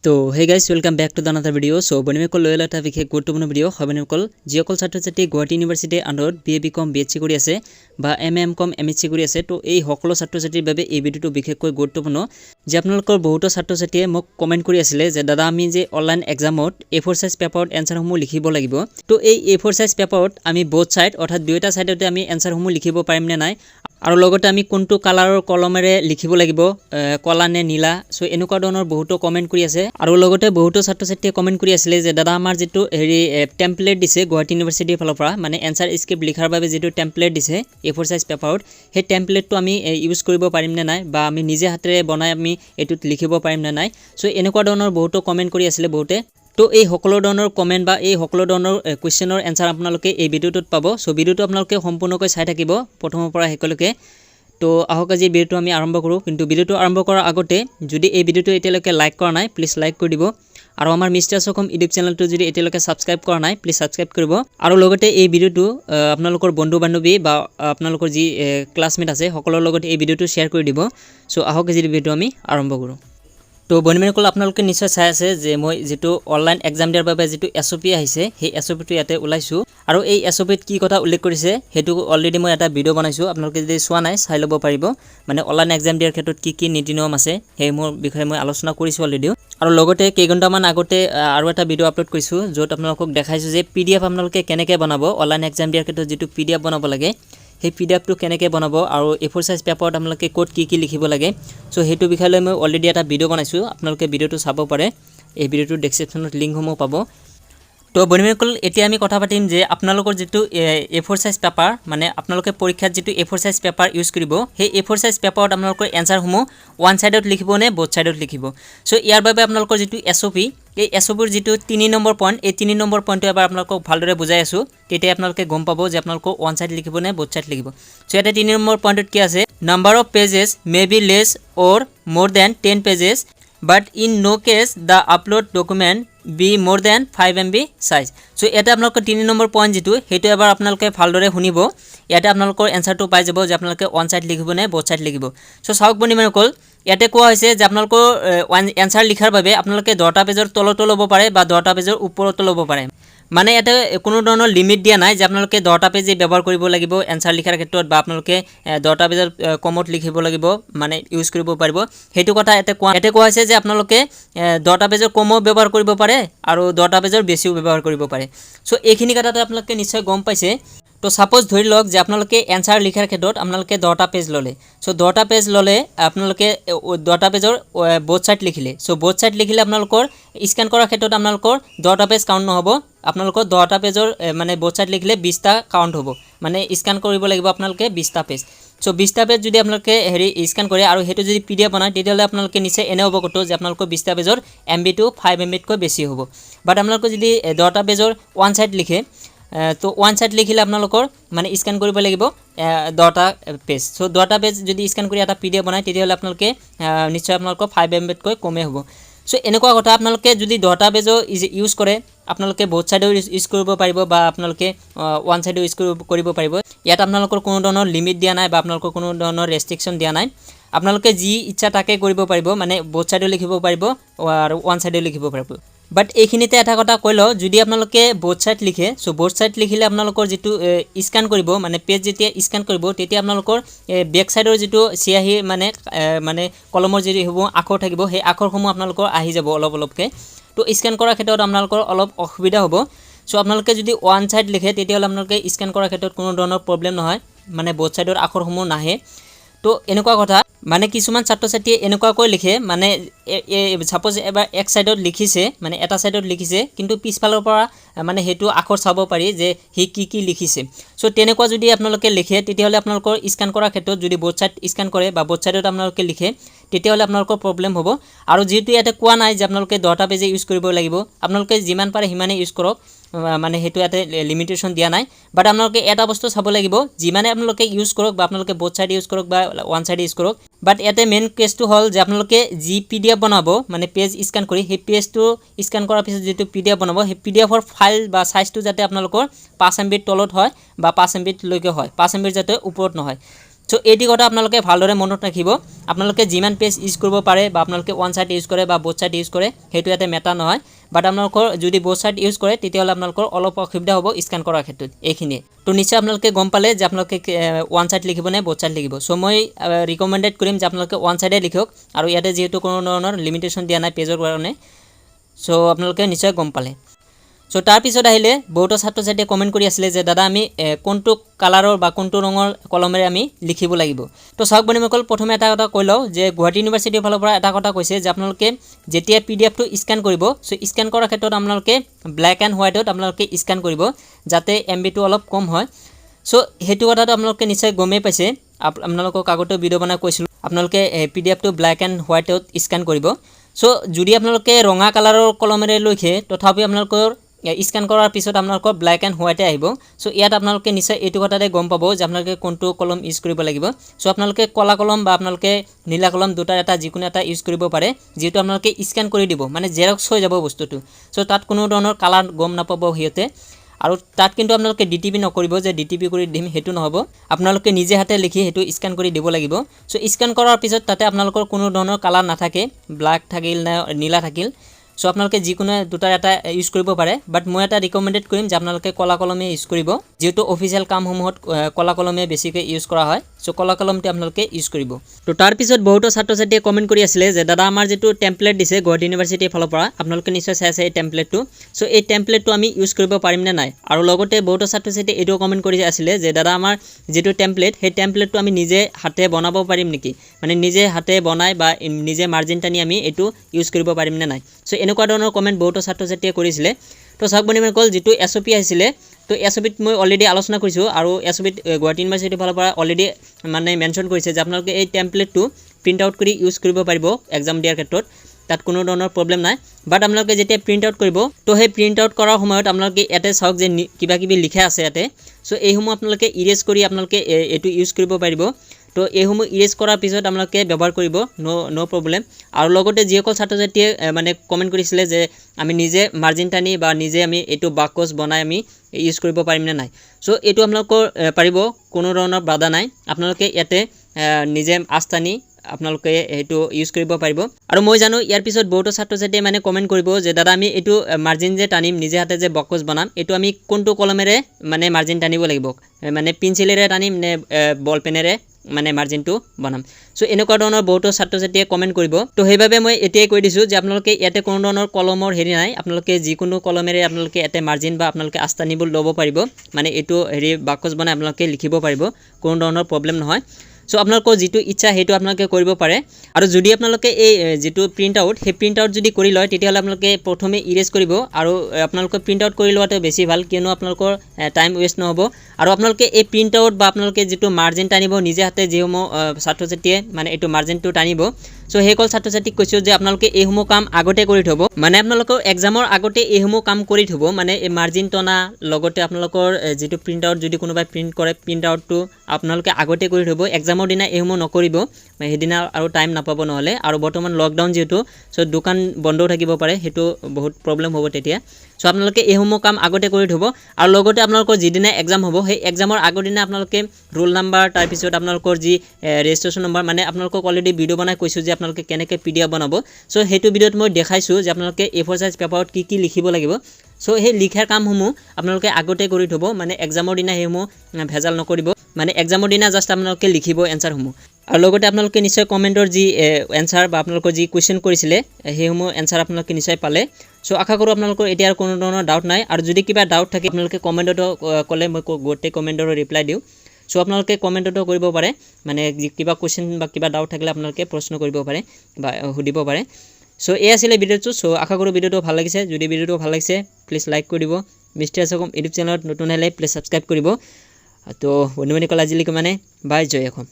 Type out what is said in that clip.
তো hey guys, welcome back to the another video. So বনিমেকল লৈ এটা বিশেষ গুৰুত্বপূৰ্ণ ভিডিও হবনিমকল যিসকল ছাত্ৰ-ছাত্ৰী গুৱাহাটী ইউনিভাৰ্চিটি আন্ডাৰত বিএ বিকম বিএসসি কৰি আছে বা এমএম এমএসসি কৰি আছে তো এই সকলো ছাত্ৰ-ছাত্ৰীৰ বাবে এই ভিডিওটো বিশেষকৈ গুৰুত্বপূৰ্ণ যে আপোনালোকৰ বহুতো ছাত্ৰ-ছাত্ৰীয়ে মোক কমেন্ট কৰি আছিল যে দাদা আমি যে অনলাইন এক্সামত A4 সাইজ পেপাৰত এনসাৰসমূহ লিখিব লাগিব তো এই A4 সাইজ পেপাৰত আমি বোথ সাইড অৰ্থাৎ দুয়োটা সাইডতে আমি এনসাৰসমূহ লিখিব পাৰিম নে নাই আৰু লগতে আমি কোনটো কালাৰৰ কলমেৰে লিখিব লাগিব কলা নে নীলা সো এনেকুৱা ধৰণৰ বহুতো কমেন্ট কৰি আছে আৰু লগতে বহুতো ছাত্ৰ-ছাত্ৰীয়ে কমেন্ট কৰি আছিল যে দাদা আমাৰ যেটো হেৰি টেমপ্লেট দিছে গুৱাহাটী ইউনিভাৰ্চিটিৰ ফালৰ পৰা মানে এনসাৰ স্ক্ৰিপ্ট লিখাৰ বাবে যেটো টেমপ্লেট দিছে A4 সাইজ পেপাৰত হে টেমপ্লেটটো আমি ইউজ কৰিব পাৰিম নে নাই বা আমি নিজে হাতেৰে বনাই আমি এটুত লিখিব পাৰিম নে নাই সো এনেকুৱা ধৰণৰ বহুতো কমেন্ট কৰি আছিল বহুতে তো এই সকলো ধৰণৰ কমেন্ট বা এই সকলো ধৰণৰ কোৱেশ্চনৰ এনসাৰ আপোনালোকে এই ভিডিওটোত পাব সো ভিডিওটো আপোনালোকে সম্পূৰ্ণকৈ চাই থাকিব প্ৰথমৰ পৰা শেষলৈকে তো আহক আজি ভিডিওটো আমি আৰম্ভ কৰো কিন্তু ভিডিওটো আৰম্ভ কৰাৰ আগতে যদি এই ভিডিওটো এতিয়ালৈকে লাইক কৰা নাই প্লিজ লাইক কৰি দিব আৰু আমাৰ মিষ্টাৰ সখম ইউটিউব চেনেলটো যদি এতিয়ালৈকে সাবস্ক্ৰাইব কৰা নাই প্লিজ সাবস্ক্ৰাইব কৰিব আৰু লগতে এই ভিডিওটো আপোনালোকৰ বন্ধু বান্ধৱী বা আপোনালোকৰ যি ক্লাছমেট আছে সকলোৰ লগত এই ভিডিওটো শেয়াৰ কৰি দিব সো আহক আজি ভিডিওটো আমি আৰম্ভ কৰো তো বনিমেকল আপোনালোকে নিশ্চয় চাই আছে যে মই যেটো অনলাইন এক্সাম দিয়াৰ বাবে যেটো এসওপি আহিছে সেই এসওপিটো ইয়াতে উলাইছো আৰু এই এসওপিত কি কথা উল্লেখ কৰিছে হেতু অলৰেডি মই এটা ভিডিও বনাইছো আপোনালোকে যদি চোৱা নাই চাই ল'ব পাৰিব মানে অনলাইন এক্সাম দিয়াৰ ক্ষেত্ৰত কি নীতি নিয়ম আছে সেই মোৰ বিষয়ে মই আলোচনা কৰিছো অলৰেডি আৰু লগতে কেইঘণ্টামান আগতে আৰু এটা ভিডিও আপলোড কৰিছো য'ত আপোনালোকক দেখাইছো যে পিডিএফ আপোনালোকে কেনেকৈ বনাব অনলাইন এক্সাম দিয়াৰ ক্ষেত্ৰত যেটো পিডিএফ বনাব লাগে সেই পিডিএফটো কেনেকৈ বনাব আৰু A4 সাইজ পেপাৰত আপোনালোকে কোড কি লিখিব লাগে সো হেতু বিষয় লৈ মই অলৰেডি এটা ভিডিও বনাইছো আপোনালোকে ভিডিওটো চাব পাৰে এই ভিডিওটো ডেসক্ৰিপচনত লিংকসমূহ পাব তো বনিমেকল এতিয়া আমি কথা পাতিম যে আপোনালোকৰ যেটো A4 সাইজ পেপাৰ মানে আপোনালোকে পৰীক্ষাত যেটো A4 সাইজ পেপাৰ ইউজ কৰিব সেই A4 সাইজ পেপাৰত আপোনালোকৰ এনসাৰসমূহ ওয়ান সাইডত লিখিব নে বোথ সাইডত লিখিব সো ইয়াৰ বাবে আপোনালোকৰ যেটো এসওপি এই এসওপিৰ যেটো 3 নম্বৰ পইণ্ট এই 3 নম্বৰ পইণ্টটো এবাৰ আপোনালোকক ভালদৰে বুজাই আছো তেতিয়া আপোনালোকে গম পাব যে আপোনালোকৰ ওয়ান সাইড লিখিব নে বোথ সাইড লিখিব সো এটা 3 নম্বৰ পইণ্টত কি আছে number of pages may be less or more than 10 pages but in no case the upload document be more than 5 MB size so এটা আপোনালোকৰ 3 নম্বৰ পইণ্ট যেটো হেতু এবাৰ আপোনালোকে ভালদৰে শুনিব ইয়াতে আপোনালোকৰ এনসাৰটো পাই যাব যে আপোনালোকে ওয়ান সাইড লিখিব নে বোথ সাইড লিখিব সো চাওক বনিমেকল ইয়াতে কোৱা হৈছে যে আপোনালোকৰ এনসাৰ লিখাৰ বাবে আপোনালোকে 10টা পেজৰ তলতো ল'ব পাৰে বা 10টা পেজৰ ওপৰতো ল'ব পাৰে মানে এটা কোনো ধৰণৰ লিমিট দিয়া নাই যে আপোনালোকে 10টা পেজ ব্যৱহাৰ কৰিব লাগিব এনসাৰ লিখাৰ ক্ষেত্ৰত বা আপোনালোকে 10টা পেজৰ কমত লিখিব লাগিব মানে ইউজ কৰিব পাৰিব হেতু কথা এতে কোৱা হৈছে যে আপোনালোকে 10টা পেজৰ কমও ব্যৱহাৰ কৰিব পাৰে আৰু 10টা পেজৰ বেছিও ব্যৱহাৰ কৰিব পাৰে সো এইখিনি কথাতে আপোনালোকে নিশ্চয় গম পাইছে তো সাপোজ ধৰি লওক যে আপোনালোকে এনসাৰ লিখাৰ ক্ষেত্ৰত আপোনালোকে 10টা পেজ ললে সো 10টা পেজ ললে আপোনালোকে 10টা পেজৰ বোথ সাইড লিখিলে সো বোথ সাইড লিখিলে আপোনালোকৰ স্ক্যান কৰাৰ ক্ষেত্ৰত আপোনালোকৰ 10টা পেজ কাউন্ট নহব আপোনালোকৰ 10টা পেজৰ মানে বোথ সাইড লিখিলে 20টা কাউন্ট হ'ব মানে স্ক্যান কৰিব লাগিব আপোনালোকে 20টা পেজ সো 20টা পেজ যদি আপোনালোকে হেৰি স্ক্যান কৰে আৰু হেতু যদি পিডিএফ বনায় তেতিয়ালে আপোনালোকে নিশ্চয় এনে অৱগত যে আপোনালোকৰ 20টা পেজৰ MB টো 5 MB তকৈ বেছি হ'ব বাট আপোনালোকে যদি 10টা পেজৰ ওয়ান সাইড লিখে তো ওয়ান সাইড লিখিলে আপোনালোকৰ মানে স্ক্যান কৰিব লাগিব 10টা পেজ সো 10টা পেজ যদি স্ক্যান কৰি এটা পিডিএফ বনায় তেতিয়ালে আপোনালোকে নিশ্চয় আপোনালোকৰ 5 MB তকৈ কমে হ'ব সো এনেকুৱা কথা আপোনালোকে যদি 10টা পেজ ইউজ কৰে আপোনালোকে বোথ সাইডও ইউজ কৰিব পাৰিব বা আপোনালোকে ওয়ান সাইডও ইউজ কৰিব পাৰিব ইয়াত আপোনালোকৰ কোনো ধৰণৰ লিমিট দিয়া নাই বা আপোনালোকৰ কোনো ধৰণৰ ৰেষ্ট্ৰিকশন দিয়া নাই আপোনালোকে যি ইচ্ছা তাকে কৰিব পাৰিব মানে বোথ সাইডও লিখিব পাৰিব আৰু ওয়ান সাইডও লিখিব পাৰিব বাট এইখিনিতে এটা কথা কইলো যদি আপোনালোকে বোথ সাইড লিখে সো বোথ সাইড লিখিলে আপোনালোকৰ যেটো স্ক্যান কৰিব মানে পেজ যেতিয়া স্ক্যান কৰিব তেতিয়া আপোনালোকৰ বেক সাইডৰ যেটো সিয়াহি মানে কলমৰ যেটো হ'ব আখৰ থাকিব সেই আখৰসমূহ আপোনালোকৰ আহি যাব অলপকে তো স্ক্যান কৰাৰ ক্ষেত্ৰত আপোনালোকৰ অলপ অসুবিধা হ'ব সো আপোনালোকে যদি ওয়ান সাইড লিখে তেতিয়া আপোনালোকে স্ক্যান কৰাৰ ক্ষেত্ৰত কোনো ধৰণৰ প্ৰবলেম নহয় মানে বোথ সাইডৰ আখৰসমূহ নাহে তো এনেকুৱা কথা মানে কিছুমান ছাত্ৰ-ছাত্ৰীয়ে এনেকুৱাকৈ লিখে মানে সাপোজ এবাৰ এক সাইডত লিখিছে মানে এটা সাইডত লিখিছে কিন্তু পিছফালৰ পৰা মানে হেতু আখৰ চাব পাৰি যে হি কি লিখিছে সো তেনেকুৱা যদি আপোনালোকে লিখে তেতিয়াহলে আপোনালোকৰ স্ক্যান কৰাৰ ক্ষেত্ৰত যদি বোথ সাইড স্ক্যান কৰে বা বোথ সাইডত আপোনালোকে লিখে তেতিয়াহলে আপোনালোকৰ প্ৰবলেম হ'ব আৰু যেহেতু ইয়াতে কোৱা নাই যে আপোনালোকে 10টা পেজ ইউজ কৰিব লাগিব আপোনালোকে যিমান পাৰে হিমানে ইউজ কৰক মানে হেতু ইয়াতে লিমিটেশন দিয়া নাই বাট আপোনালোকে এটা বস্তু চাব লাগিব যিমানে আপোনালোকে ইউজ কৰক বা আপোনালোকে বোথ সাইড ইউজ কৰক বা ওয়ান সাইড ইউজ কৰক বাট ইয়াতে মেইন কেছটো হল যে আপোনালোকে জি পিডিএফ বনাব মানে পেজ স্ক্যান কৰি সেই পেজটো স্ক্যান কৰাৰ পিছত যেটো পিডিএফ বনাব সেই পিডিএফৰ ফাইল বা সাইজটো যাতে আপোনালোকৰ 5 MB তলত হয় বা 5 MB লৈকে হয় 5 MB যাতে ওপৰত নহয় সো এইটি কথা আপোনালোকে ভালদৰে মনত ৰাখিব আপোনালোকে যিমান পেজ ইউজ কৰিব পাৰে বা আপোনালোকে ওৱান সাইড ইউজ কৰে বা বোথ সাইড ইউজ কৰে হেতু ইয়াতে মেটা নহয় বাট আপোনালোকৰ যদি বোথ সাইড ইউজ কৰে তেতিয়াহলে আপোনালোকৰ অলপ অসুবিধা হ'ব স্ক্যান কৰাৰ ক্ষেত্ৰত এইখিনি তো নিশ্চয় আপোনালোকে গম পালে যে আপোনালোকে ওৱান সাইড লিখিব নে বোথ সাইড লিখিব সো মই ৰিকমেন্ডেড কৰিম যে আপোনালোকে ওৱান সাইডে লিখক আৰু ইয়াতে যেহেতু কোনো ধৰণৰ লিমিটেশন দিয়া নাই পেজৰ কাৰণে সো আপোনালোকে নিশ্চয় গম পালে সো তাৰ পিছত আহিলে বহুতো ছাত্ৰ ছাত্ৰীয়ে কমেন্ট কৰি আছিল যে দাদা আমি কোনটো কালাৰৰ বা কোনটো ৰঙৰ কলমেৰে আমি লিখিব লাগিব তো চাওক বন্ধুসকল প্ৰথমে এটা কথা কৈ লও যে গুৱাহাটী ইউনিভাৰ্চিটিৰ ফালৰ পৰা এটা কথা কৈছে যে আপোনালোকে যেতিয়া পিডিএফ টো স্ক্যান কৰিব সো স্ক্যান কৰাৰ ক্ষেত্ৰত আপোনালোকে ব্ল্যাক এণ্ড হোৱাইটত আপোনালোকে স্ক্যান কৰিব যাতে এমবি টো অলপ কম হয় সো হেতু কথাটো আপোনালোকে নিশ্চয় গমে পাইছে আপোনালোকক আগতে ভিডিও বনাই কৈছিল আপোনালোকে পিডিএফ টো ব্ল্যাক এণ্ড হোৱাইটত স্ক্যান কৰিব সো যদি আপোনালোকে ৰঙা কালাৰৰ কলমেৰে লিখে তথাপি আপোনালোকৰ স্ক্যান কৰাৰ পিছত আপোনালোকৰ ব্ল্যাক এণ্ড হোৱাইটে আহিব সো ইয়াত আপোনালোকে নিশ্চয় এইটো কথাতে গম পাব যে আপোনালোকে কোনটো কলম ইউজ কৰিব লাগিব সো আপোনালোকে কলা কলম বা আপোনালোকে নীলা কলম দুটাৰ এটা যিকোনো এটা ইউজ কৰিব পাৰে যেটো আপোনালোকে স্ক্যান কৰি দিব মানে জেৰক্স হৈ যাব বস্তুটো সো তাত কোনো ধৰণৰ কালাৰ গম নাপাব হিয়তে আৰু তাত কিন্তু আপোনালোকে ডিটিপি নকৰিব যে ডিটিপি কৰি দিম হেতু নহব আপোনালোকে নিজে হাতে লিখি হেতু স্ক্যান কৰি দিব লাগিব সো স্ক্যান কৰাৰ পিছত তাতে আপোনালোকৰ কোনো ধৰণৰ কালাৰ নাথাকে ব্ল্যাক থাকিল না নীলা থাকিল সো আপোনালোকে যিকোনো দুটাৰ এটা ইউজ কৰিব পাৰে বাট মই এটা ৰিকমেন্ডেড কৰিম যে আপোনালোকে কলা কলমে ইউজ কৰিব যেটো অফিচিয়াল কামসমূহত কলা কলমে বেছিকৈ ইউজ কৰা হয় সো কলা কলমতে আপোনালোকে ইউজ কৰিব তো তাৰ পিছত বহুতো ছাত্ৰ ছাত্ৰীয়ে কমেন্ট কৰি আছিল যে দাদা আমাৰ যেটো টেমপ্লেট দিছে গুৱাহাটী ইউনিভাৰ্চিটিৰ ফালৰ পৰা আপোনালোকে নিশ্চয় চাইছে এই টেমপ্লেটটো সো এই টেমপ্লেটটো আমি ইউজ কৰিব পাৰিম নে নাই আৰু লগতে বহুতো ছাত্ৰ ছাত্ৰীয়ে এটো কমেন্ট কৰি আছিল যে দাদা আমাৰ যেটো টেমপ্লেট সেই টেমপ্লেটটো আমি নিজে হাতে বনাব পাৰিম নেকি মানে নিজে হাতে বনাই বা নিজে মাৰ্জিন টানি আমি এটো ইউজ কৰিব পাৰিম নে নাই সো এনেকুৱা ধৰণৰ কমেন্ট বহুতো ছাত্ৰ ছাত্ৰীয়ে কৰিছিল তো চাওক বন্ধুসকল যেটো এসপি আছিল তো এসপিত মই অলৰেডি আলোচনা কৰিছো আৰু এসপিত গুৱাহাটী ইউনিভাৰ্চিটিৰ ফালৰ পৰা অলৰেডি মানে মেনশন কৰিছে যে আপোনালোকে এই টেমপ্লেটটো প্ৰিন্ট আউট কৰি ইউজ কৰিব পাৰিব এক্সাম দিয়াৰ ক্ষেত্ৰত তাত কোনো ধৰণৰ প্ৰবলেম নাই বাট আপোনালোকে যেতিয়া প্ৰিন্ট আউট কৰিব তো সেই প্ৰিন্ট আউট কৰাৰ সময়ত আপোনালোকে এতে চাওক যে কিবা কিবি লিখা আছে ইয়াতে সো এইসমূহ আপোনালোকে ইৰেজ কৰি আপোনালোকে এটো ইউজ কৰিব পাৰিব তো এইসমূহ ইৰেজ কৰাৰ পিছত আপোনালোকে ব্যৱহাৰ কৰিব নো প্ৰবলেম আৰু লগতে যিসকল ছাত্ৰ ছাত্ৰীয়ে মানে কমেন্ট কৰিছিল যে আমি নিজে মাৰ্জিন টানি বা নিজে আমি এটো বাকচ বনাই আমি ইউজ কৰিব পাৰিম নে নাই সো এটো আপোনালোকৰ পাৰিব কোনো ধৰণৰ বাধা নাই আপোনালোকে ইয়াতে নিজে আস্থানি আপোনালোকে এটো ইউজ কৰিব পাৰিব আৰু মই জানো ইয়াৰ পিছত বহুতো ছাত্ৰ ছাত্ৰীয়ে মানে কমেন্ট কৰিব যে দাদা আমি এটো মাৰ্জিন যে টানিম নিজে হাতে যে বাকচ বনাম এটো আমি কোনটো কলমেৰে মানে মাৰ্জিন টানিব লাগিব মানে পেন্সিলেৰে টানিম নে বল পেনেৰে মানে মাৰ্জিন টু বনাম সো এনেকুৱা ধৰণৰ বহুতো ছাত্ৰ ছাত্ৰীয়ে কমেন্ট কৰিব তো হেইভাবে মই এতিয়াই কৈ দিছো যে আপোনালোকে ইয়াতে কোনো ধৰণৰ কলমৰ হেৰি নাই আপোনালোকে যিকোনো কলমেৰে আপোনালোকে এতে মাৰ্জিন বা আপোনালোকে আস্থানিবল ল'ব পাৰিব মানে এটো হেৰি বাকচ বনাই আপোনালোকে লিখিব পাৰিব কোনো ধৰণৰ প্ৰবলেম নহয় সো আপোনালোকৰ যেটো ইচ্ছা হেতু আপোনালোকে কৰিব পাৰে আৰু যদি আপোনালোকে এই যেটো প্ৰিন্ট আউট হে প্ৰিন্ট আউট যদি কৰি লয় তেতিয়াহলে আপোনালোকে প্ৰথমে ইৰেজ কৰিব আৰু আপোনালোকে প্ৰিন্ট আউট কৰি লোৱাটো বেছি ভাল কিয়নো আপোনালোকৰ টাইম ওয়েষ্ট নহব আৰু আপোনালোকে এই প্ৰিন্ট আউট বা আপোনালোকে যেটো মাৰ্জিন টানিব নিজে হাতে যেসমূহ ছাত্ৰ ছাত্ৰীয়ে মানে এটো মাৰ্জিনটো টানিব সো হেকল ছাত্ৰ ছাত্ৰীক কৈছো যে আপোনালোকে এইসমূহ কাম আগতে কৰি থব মানে আপোনালোকৰ এক্সামৰ আগতে এইসমূহ কাম কৰি থব মানে এই মাৰ্জিন টনা লগতে আপোনালোকৰ যেটো প্ৰিন্ট আউট যদি কোনোবাই প্ৰিন্ট কৰে প্ৰিন্ট আউটটো আপোনালোকে আগতে কৰি থব এক্সামৰ দিনা এইসমূহ নকৰিব হেদিনা আৰু টাইম নাপাব নহলে আৰু বৰ্তমান লকডাউন যেটো সো দোকান বন্ধ থাকিব পাৰে হেতু বহুত প্ৰবলেম হ'ব তেতিয়া সো আপোনালোকে এইসমূহ কাম আগতে কৰি থব আৰু লগতে আপোনালোকৰ যিদিনা এক্সাম হ'ব সেই এক্সামৰ আগৰ দিনা আপোনালোকে ৰোল নাম্বাৰ তাৰ পিছত আপোনালোকৰ যি ৰেজিষ্ট্ৰেচন নম্বৰ মানে আপোনালোকক অলৰেডি ভিডিও বনাই কৈছো যে আপোনালোকে কেনেকৈ পিডিএফ বনাব সো হেতু ভিডিওত মই দেখাইছো যে আপোনালোকে A4 সাইজ পেপাৰত কি লিখিব লাগিব সো হে লিখাৰ কামসমূহ আপোনালোকে আগতে কৰি থব মানে এক্সামৰ দিনা হেসমূহ ভেজাল নকৰিব মানে এক্সামৰ দিনা জাস্ট আপোনালোকে লিখিব এনসাৰসমূহ আৰু লগতে আপোনালোকে নিশ্চয় কমেন্টৰ যি এনসাৰ বা আপোনালোকৰ যি কোৱেশ্চন কৰিছিলে হেসমূহ এনসাৰ আপোনালোকে নিশ্চয় পালে সো আশা কৰো আপোনালোকৰ এতিয়া কোনো ধৰণৰ ডাউট নাই আৰু যদি কিবা ডাউট থাকে আপোনালোকে কমেন্টত কলে মই গোটেই কমেন্টৰ ৰিপ্লাই দিও সো আপোনালোকে কমেন্টটো কৰিব পাৰে মানে কিবা কোৱেশ্চন বা কিবা ডাউট থাকিলে আপোনালোকে প্ৰশ্ন কৰিব পাৰে বা সুধিব পাৰে সো এই আছিল ভিডিওটো সো আশা কৰো ভিডিওটো ভাল লাগিছে যদি ভিডিওটো ভাল লাগিছে প্লিজ লাইক কৰি দিব মিষ্টাৰ axom ইউটিউব চেনেলত নতুন হলে প্লিজ সাবস্ক্ৰাইব কৰিব তো বন্ধুসকল আজিলৈকে মানে বাই জয় axom